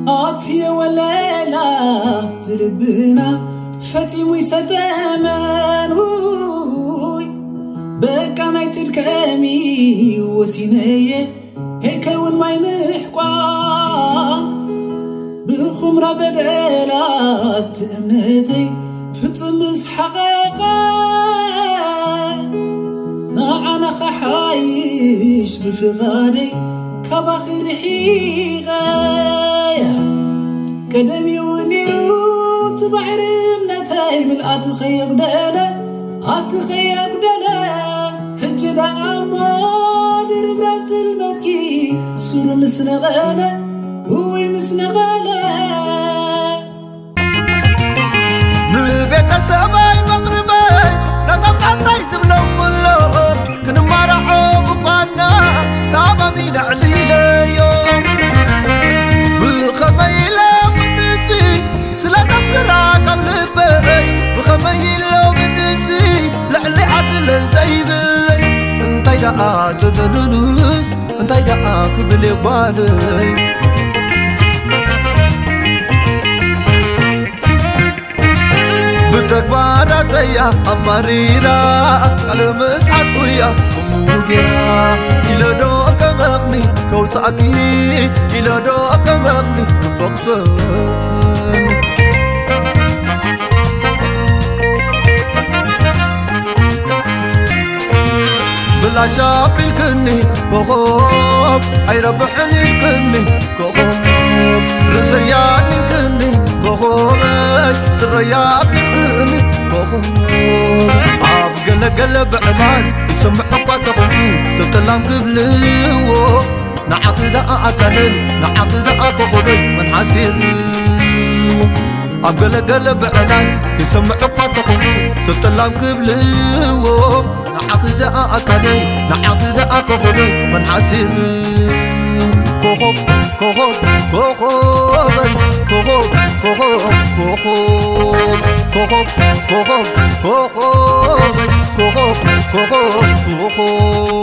آتي ولا لا تلبنا فتي ويستمن بكا نايت الكامي وسينية هيكون ما ينحقان بخمرة بدلات أمنتي فتمس حقاقا نعنا خحايش بفغادي كباخر حيغايا كدمي ونيو تبعر منتاي من أتخيق دالا حجدا أمو دربات المدكي سور مسنغالا هوي مسنغالا نبيت السباي مغرباي لا تبقى يسبلو كلهم كن مرحو بخوانا تابا بين علينا يوم بخميلة ونسي سلا تفكرها قبل بخميلة ونسي لعلي عسل زي بلي انتي دا تبنونوس انتي دا خبلي بالي بتكباراتيا أماريرا على مسحات قوية وموجيا إلى دوك مغني كوتاكي إلى دوك مغني فوقسن بلا شاف الكني كوخوب أي ربحني الكني كوخوب رسيان الكني كوخوب سريات الكني كوخوب عاب قلب عنان يسمع قطعه ستلام قبلو نعقد أكلي نعقد أكخبي من حسير عاب قلب عنان يسمع قطعه ستلام قبلو نعقد أكلي نعقد أكخبي من حسير كوخوب كوخوب كوخوب كوخوب كوخوب كوخوب كوخوب كوخوب كوخوب كوخوب كوخوب كوخوب